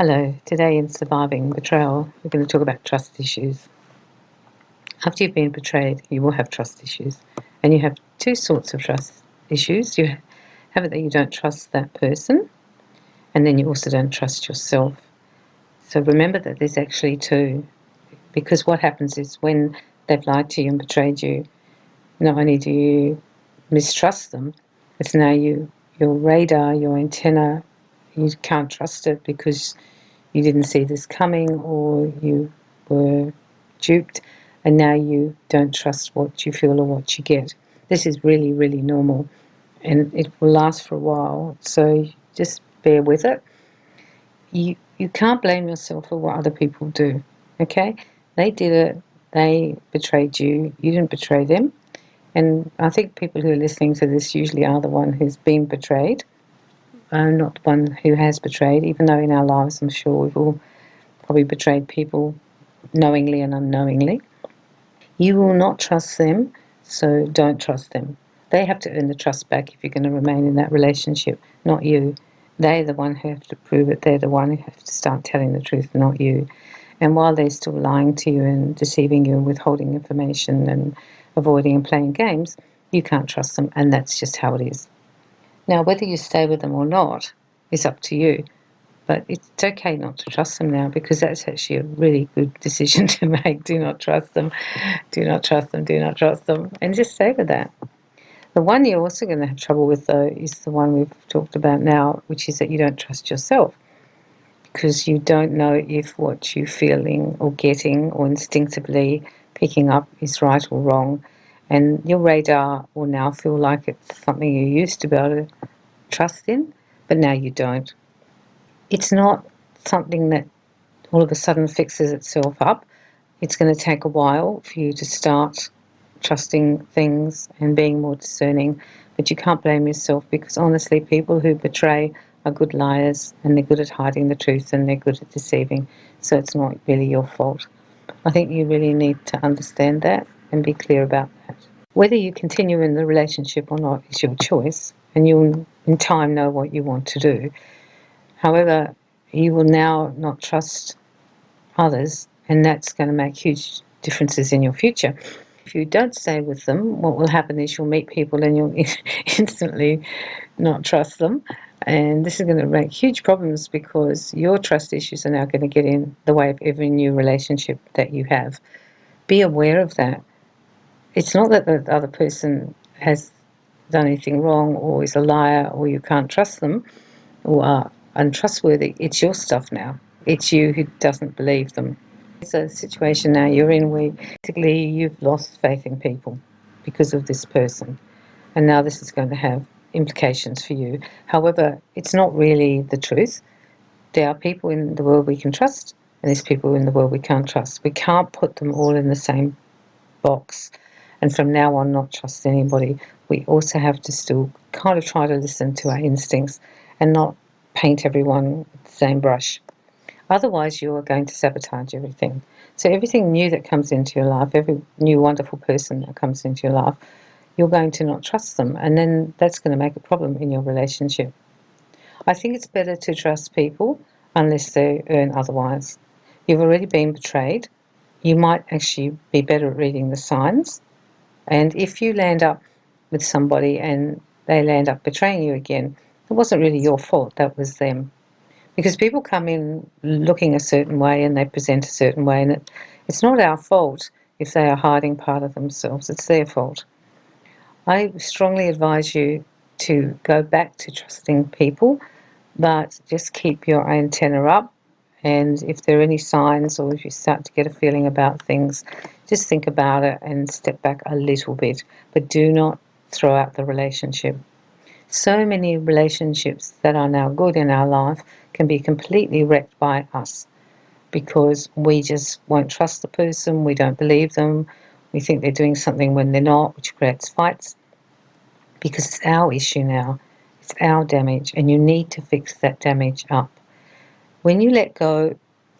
Hello, today in Surviving Betrayal, we're going to talk about trust issues. After you've been betrayed, you will have trust issues. And you have two sorts of trust issues. You have it that you don't trust that person, and then you also don't trust yourself. So remember that there's actually two, because what happens is when they've lied to you and betrayed you, not only do you mistrust them, it's now your radar, your antenna, you can't trust it because you didn't see this coming, or you were duped, and now you don't trust what you feel or what you get. This is really, really normal, and it will last for a while, so just bear with it. You can't blame yourself for what other people do, okay? They did it, they betrayed you, you didn't betray them. And I think people who are listening to this usually are the one who's been betrayed, not the one who has betrayed, even though in our lives I'm sure we've all probably betrayed people knowingly and unknowingly. You will not trust them, so don't trust them. They have to earn the trust back if you're going to remain in that relationship, not you. They're the one who have to prove it. They're the one who have to start telling the truth, not you. And while they're still lying to you and deceiving you and withholding information and avoiding and playing games, you can't trust them, and that's just how it is. Now, whether you stay with them or not is up to you. But it's okay not to trust them now, because that's actually a really good decision to make. Do not trust them. Do not trust them. Do not trust them. And just stay with that. The one you're also going to have trouble with, though, is the one we've talked about now, which is that you don't trust yourself, because you don't know if what you're feeling or getting or instinctively picking up is right or wrong. And your radar will now feel like it's something you used to be able to trust in, but now you don't. It's not something that all of a sudden fixes itself up. It's going to take a while for you to start trusting things and being more discerning, but you can't blame yourself, because honestly, people who betray are good liars, and they're good at hiding the truth, and they're good at deceiving, so it's not really your fault. I think you really need to understand that and be clear about that. Whether you continue in the relationship or not is your choice, and you'll in time know what you want to do. However, you will now not trust others, and that's going to make huge differences in your future. If you don't stay with them, what will happen is you'll meet people and you'll instantly not trust them, and this is going to make huge problems, because your trust issues are now going to get in the way of every new relationship that you have. Be aware of that. It's not that the other person has done anything wrong or is a liar or you can't trust them or are untrustworthy. It's your stuff now. It's you who doesn't believe them. It's a situation now you're in where basically you've lost faith in people because of this person, and now this is going to have implications for you. However, it's not really the truth. There are people in the world we can trust, and there's people in the world we can't trust. We can't put them all in the same box, and from now on not trust anybody. We also have to still kind of try to listen to our instincts and not paint everyone with the same brush. Otherwise, you are going to sabotage everything. So everything new that comes into your life, every new wonderful person that comes into your life, you're going to not trust them, and then that's going to make a problem in your relationship. I think it's better to trust people unless they earn otherwise. You've already been betrayed. You might actually be better at reading the signs. And if you land up with somebody and they land up betraying you again, it wasn't really your fault, that was them. Because people come in looking a certain way and they present a certain way, and it's not our fault if they are hiding part of themselves. It's their fault. I strongly advise you to go back to trusting people, but just keep your antenna up. And if there are any signs, or if you start to get a feeling about things, just think about it and step back a little bit. But do not throw out the relationship. So many relationships that are now good in our life can be completely wrecked by us, because we just won't trust the person, we don't believe them, we think they're doing something when they're not, which creates fights, because it's our issue now. It's our damage, and you need to fix that damage up. When you let go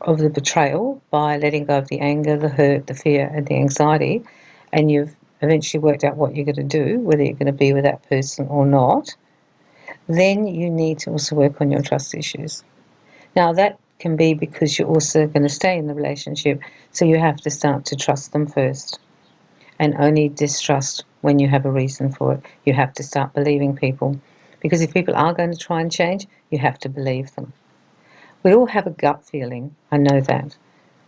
of the betrayal by letting go of the anger, the hurt, the fear, and the anxiety, and you've eventually worked out what you're going to do, whether you're going to be with that person or not, then you need to also work on your trust issues. Now, that can be because you're also going to stay in the relationship. So you have to start to trust them first, and only distrust when you have a reason for it. You have to start believing people, because if people are going to try and change, you have to believe them. We all have a gut feeling, I know that.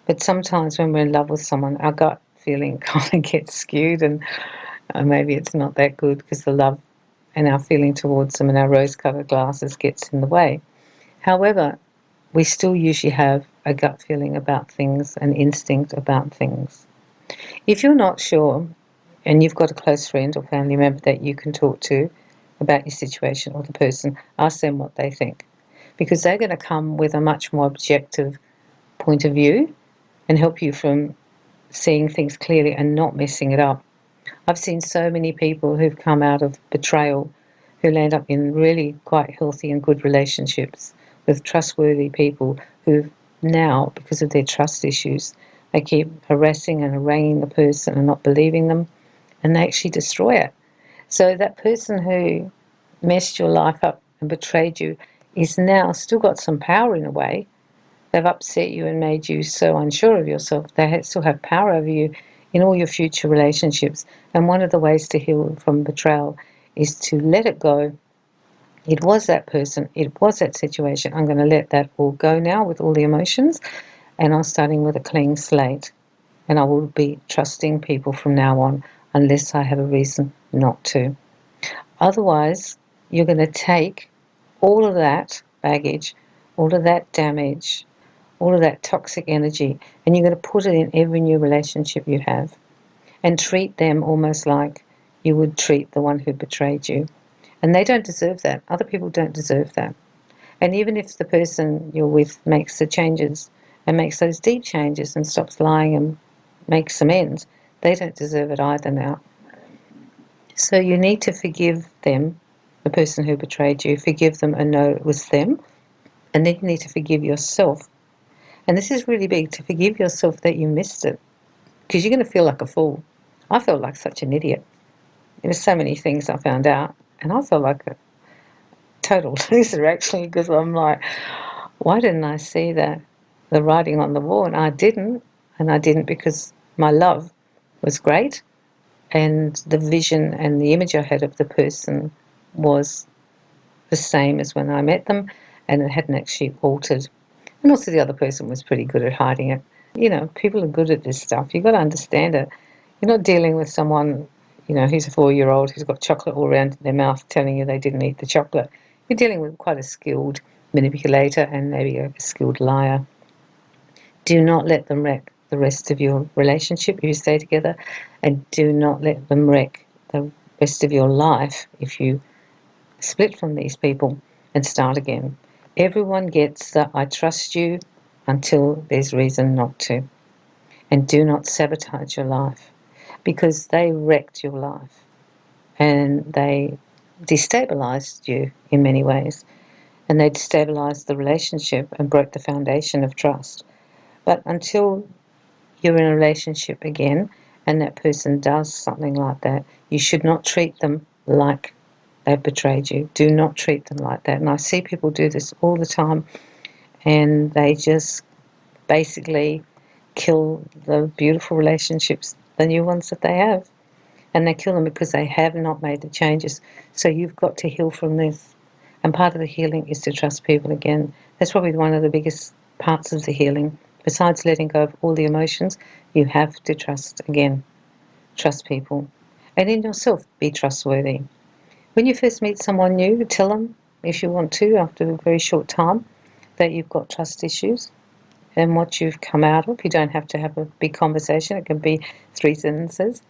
But sometimes when we're in love with someone, our gut feeling kind of gets skewed, and maybe it's not that good because the love and our feeling towards them and our rose-coloured glasses gets in the way. However, we still usually have a gut feeling about things, an instinct about things. If you're not sure, and you've got a close friend or family member that you can talk to about your situation or the person, ask them what they think, because they're going to come with a much more objective point of view and help you from seeing things clearly and not messing it up. I've seen so many people who've come out of betrayal who land up in really quite healthy and good relationships with trustworthy people who now, because of their trust issues, they keep harassing and haranguing the person and not believing them, and they actually destroy it. So that person who messed your life up and betrayed you is now still got some power in a way. They've upset you and made you so unsure of yourself. They still have power over you in all your future relationships. And one of the ways to heal from betrayal is to let it go. It was that person. It was that situation. I'm going to let that all go now with all the emotions. And I'm starting with a clean slate. And I will be trusting people from now on unless I have a reason not to. Otherwise, you're going to take all of that baggage, all of that damage, all of that toxic energy, and you're going to put it in every new relationship you have and treat them almost like you would treat the one who betrayed you. And they don't deserve that. Other people don't deserve that. And even if the person you're with makes the changes and makes those deep changes and stops lying and makes amends, they don't deserve it either now. So you need to forgive them, the person who betrayed you, forgive them and know it was them. And then you need to forgive yourself. And this is really big, to forgive yourself that you missed it, because you're going to feel like a fool. I felt like such an idiot. There were so many things I found out, and I felt like a total loser actually, because I'm like, why didn't I see the writing on the wall? And I didn't because my love was great, and the vision and the image I had of the person was the same as when I met them, and it hadn't actually altered. And also the other person was pretty good at hiding it. You know, people are good at this stuff. You've got to understand it. You're not dealing with someone, who's a 4-year-old who's got chocolate all around their mouth telling you they didn't eat the chocolate. You're dealing with quite a skilled manipulator and maybe a skilled liar. Do not let them wreck the rest of your relationship if you stay together, and do not let them wreck the rest of your life if you split from these people and start again. Everyone gets the I trust you until there's reason not to. And do not sabotage your life, because they wrecked your life and they destabilized you in many ways, and they destabilized the relationship and broke the foundation of trust. But until you're in a relationship again and that person does something like that, you should not treat them like they've betrayed you. Do not treat them like that. And I see people do this all the time, and they just basically kill the beautiful relationships, the new ones that they have. And they kill them because they have not made the changes. So you've got to heal from this. And part of the healing is to trust people again. That's probably one of the biggest parts of the healing. Besides letting go of all the emotions, you have to trust again. Trust people. And in yourself, be trustworthy. When you first meet someone new, tell them, if you want to, after a very short time, that you've got trust issues and what you've come out of. You don't have to have a big conversation. It can be 3 sentences,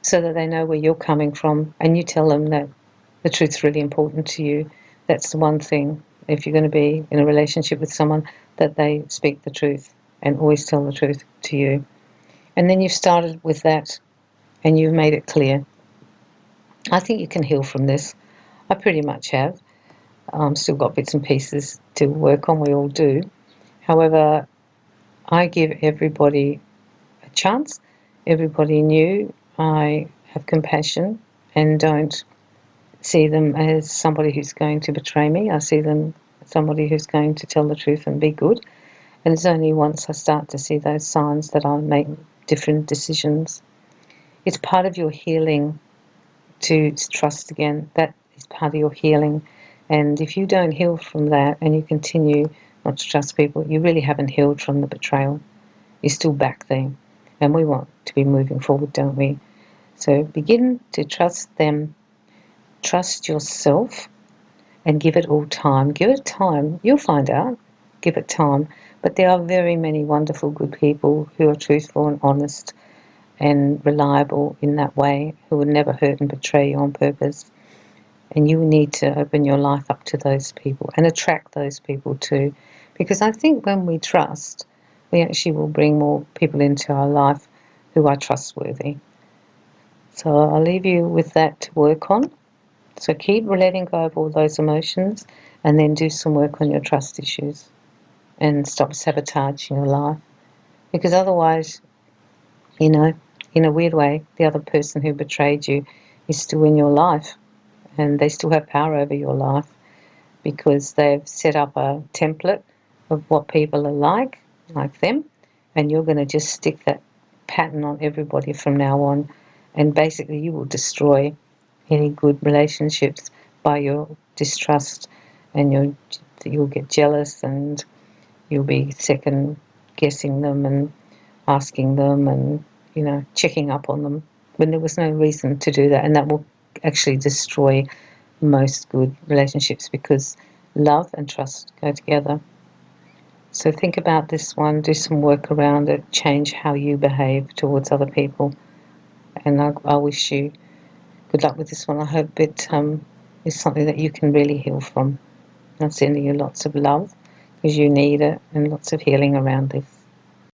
so that they know where you're coming from, and you tell them that the truth's really important to you. That's the one thing, if you're going to be in a relationship with someone, that they speak the truth and always tell the truth to you. And then you've started with that and you've made it clear. I think you can heal from this. I pretty much have. Still got bits and pieces to work on, we all do. However, I give everybody a chance, everybody new. I have compassion and don't see them as somebody who's going to betray me. I see them as somebody who's going to tell the truth and be good. And it's only once I start to see those signs that I'll make different decisions. It's part of your healing to trust again. That is part of your healing. And if you don't heal from that and you continue not to trust people, you really haven't healed from the betrayal. You're still back there. And we want to be moving forward, don't we? So begin to trust them, trust yourself, and give it all time. Give it time. You'll find out. Give it time. But there are very many wonderful, good people who are truthful and honest and reliable in that way, who would never hurt and betray you on purpose. And you need to open your life up to those people and attract those people too. Because I think when we trust, we actually will bring more people into our life who are trustworthy. So I'll leave you with that to work on. So keep letting go of all those emotions and then do some work on your trust issues and stop sabotaging your life. Because otherwise, in a weird way, the other person who betrayed you is still in your life and they still have power over your life because they've set up a template of what people are like them, and you're going to just stick that pattern on everybody from now on, and basically you will destroy any good relationships by your distrust, and you'll get jealous and you'll be second guessing them and asking them and checking up on them when there was no reason to do that, and that will actually destroy most good relationships because love and trust go together. So think about this one, do some work around it, change how you behave towards other people, and I wish you good luck with this one. I hope it is something that you can really heal from. I'm sending you lots of love because you need it and lots of healing around this.